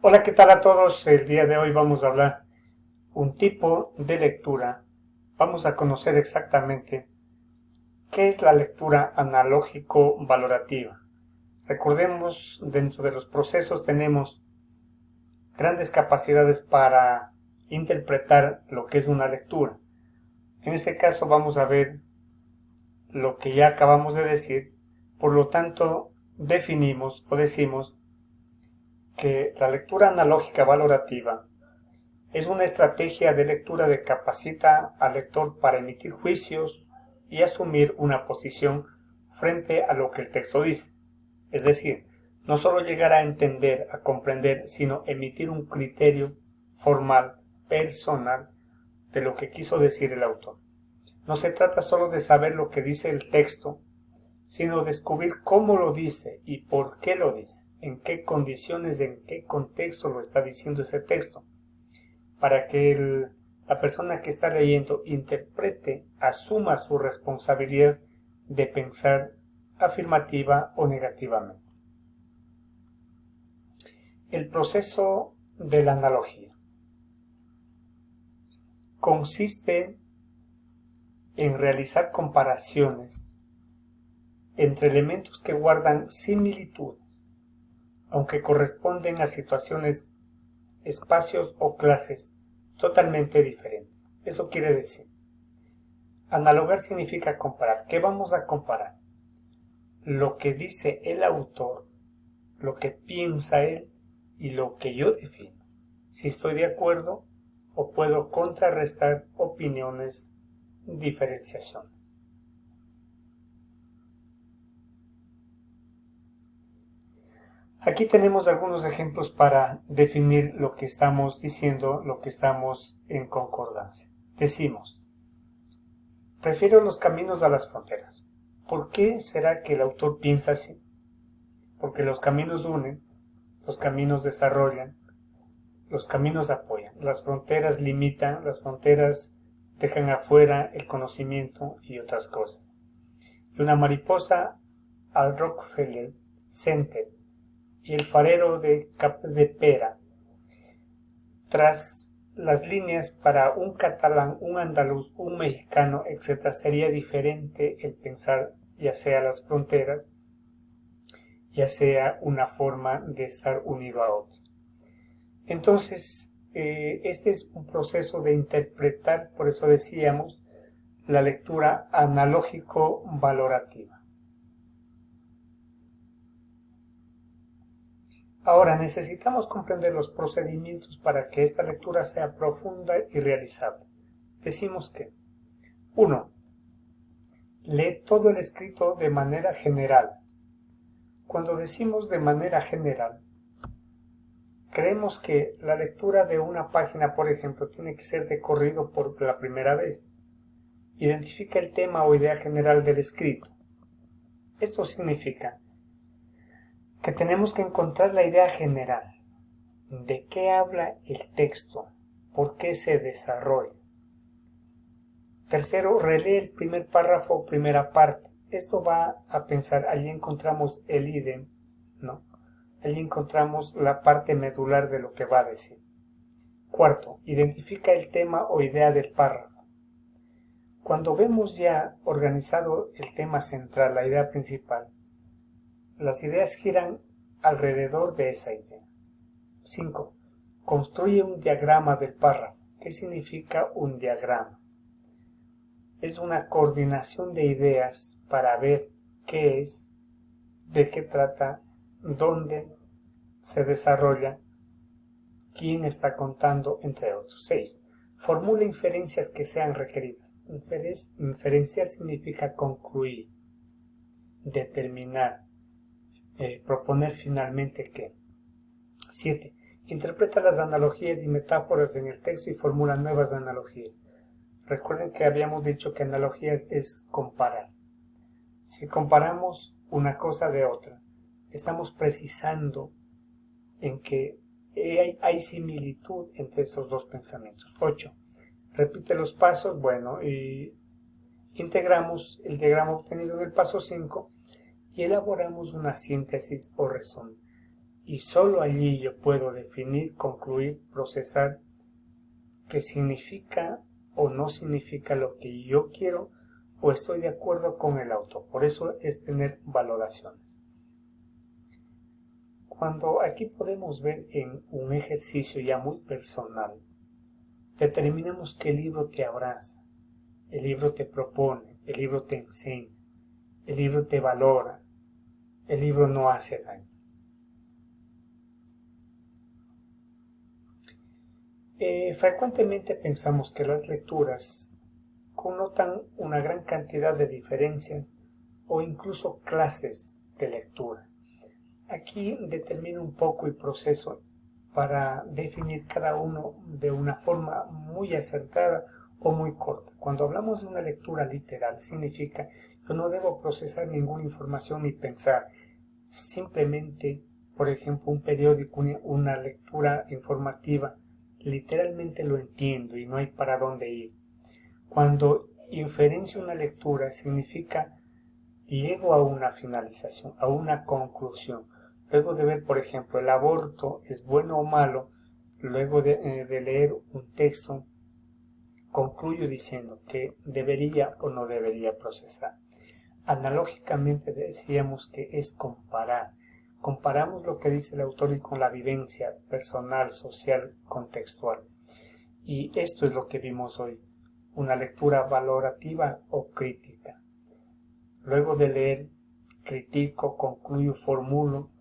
Hola, ¿qué tal a todos? El día de hoy vamos a hablar un tipo de lectura. Vamos a conocer exactamente qué es la lectura analógico-valorativa. Recordemos, dentro de los procesos tenemos grandes capacidades para interpretar lo que es una lectura. En este caso vamos a ver lo que ya acabamos de decir, por lo tanto definimos o decimos que la lectura analógica valorativa es una estrategia de lectura que capacita al lector para emitir juicios y asumir una posición frente a lo que el texto dice. Es decir, no solo llegar a entender, a comprender, sino emitir un criterio formal, personal, de lo que quiso decir el autor. No se trata solo de saber lo que dice el texto, sino descubrir cómo lo dice y por qué lo dice, en qué condiciones, en qué contexto lo está diciendo ese texto, para que la persona que está leyendo interprete, asuma su responsabilidad de pensar afirmativa o negativamente. El proceso de la analogía consiste en realizar comparaciones entre elementos que guardan similitudes, aunque corresponden a situaciones, espacios o clases totalmente diferentes. Eso quiere decir, analogar significa comparar. ¿Qué vamos a comparar? Lo que dice el autor, lo que piensa él y lo que yo defino. Si estoy de acuerdo o puedo contrarrestar opiniones, diferenciaciones. Aquí tenemos algunos ejemplos para definir lo que estamos diciendo, lo que estamos en concordancia. Decimos, prefiero los caminos a las fronteras. ¿Por qué será que el autor piensa así? Porque los caminos unen, los caminos desarrollan, los caminos apoyan, las fronteras limitan, las fronteras dejan afuera el conocimiento y otras cosas. Y una mariposa al Rockefeller Center y el farero de Pera, tras las líneas para un catalán, un andaluz, un mexicano, etc., sería diferente el pensar, ya sea las fronteras, ya sea una forma de estar unido a otro. Entonces, este es un proceso de interpretar, por eso decíamos, la lectura analógico-valorativa. Ahora, necesitamos comprender los procedimientos para que esta lectura sea profunda y realizable. Decimos que 1. Lee todo el escrito de manera general. Cuando decimos de manera general, creemos que la lectura de una página, por ejemplo, tiene que ser de corrido por la primera vez. Identifica el tema o idea general del escrito. Esto significa que tenemos que encontrar la idea general. ¿De qué habla el texto? ¿Por qué se desarrolla? Tercero, relee el primer párrafo o primera parte. Esto va a pensar, allí encontramos el ítem, ¿no? Allí encontramos la parte medular de lo que va a decir. Cuarto, identifica el tema o idea del párrafo. Cuando vemos ya organizado el tema central, la idea principal, las ideas giran alrededor de esa idea. 5. Construye un diagrama del párrafo. ¿Qué significa un diagrama? Es una coordinación de ideas para ver qué es, de qué trata, dónde se desarrolla, quién está contando, entre otros. 6. Formula inferencias que sean requeridas. Inferenciar significa concluir, determinar, proponer finalmente qué. 7. Interpreta las analogías y metáforas en el texto y formula nuevas analogías. Recuerden que habíamos dicho que analogías es comparar. Si comparamos una cosa de otra, estamos precisando en que hay similitud entre esos dos pensamientos. 8. Repite los pasos, y integramos el diagrama obtenido en el paso 5 y elaboramos una síntesis o resumen. y solo allí yo puedo definir, concluir, procesar qué significa o no significa lo que yo quiero o estoy de acuerdo con el autor. Por eso es tener valoraciones. Cuando aquí podemos ver en un ejercicio ya muy personal, determinamos qué libro te abraza, el libro te propone, el libro te enseña, el libro te valora, el libro no hace daño. Frecuentemente pensamos que las lecturas connotan una gran cantidad de diferencias o incluso clases de lecturas. Aquí determino un poco el proceso para definir cada uno de una forma muy acertada o muy corta. Cuando hablamos de una lectura literal, significa que no debo procesar ninguna información ni pensar. Simplemente, por ejemplo, un periódico, una lectura informativa, literalmente lo entiendo y no hay para dónde ir. Cuando inferencio una lectura, significa llego a una finalización, a una conclusión. Luego de ver, por ejemplo, el aborto es bueno o malo, luego de leer un texto, concluyo diciendo que debería o no debería procesar. Analógicamente decíamos que es comparar. Comparamos lo que dice el autor y con la vivencia personal, social, contextual. Y esto es lo que vimos hoy, una lectura valorativa o crítica. Luego de leer, critico, concluyo, formulo,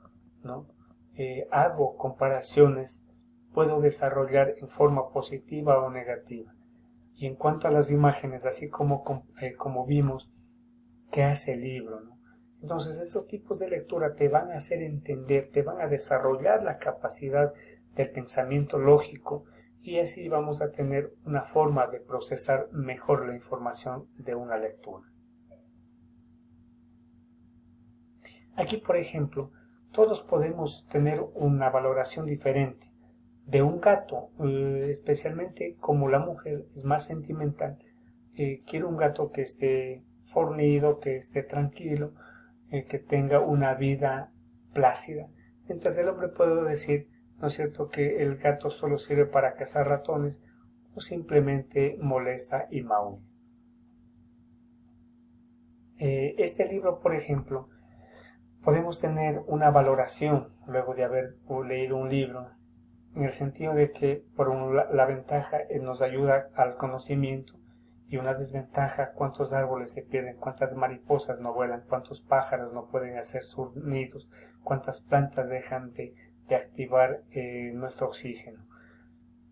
¿no? Hago comparaciones, puedo desarrollar en forma positiva o negativa. Y en cuanto a las imágenes, así como vimos, ¿qué hace el libro? ¿No? Entonces, estos tipos de lectura te van a hacer entender, te van a desarrollar la capacidad del pensamiento lógico y así vamos a tener una forma de procesar mejor la información de una lectura. Aquí, por ejemplo, todos podemos tener una valoración diferente de un gato, especialmente como la mujer es más sentimental. Quiero un gato que esté fornido, que esté tranquilo, que tenga una vida plácida. Mientras el hombre puede decir, ¿no es cierto?, que el gato solo sirve para cazar ratones o simplemente molesta y maulla. Este libro, por ejemplo, podemos tener una valoración luego de haber leído un libro, en el sentido de que por la ventaja nos ayuda al conocimiento y una desventaja, cuántos árboles se pierden, cuántas mariposas no vuelan, cuántos pájaros no pueden hacer sus nidos, cuántas plantas dejan de activar nuestro oxígeno.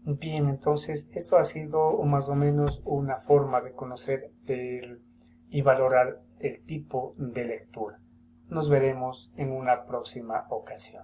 Bien, entonces esto ha sido más o menos una forma de conocer y valorar el tipo de lectura. Nos veremos en una próxima ocasión.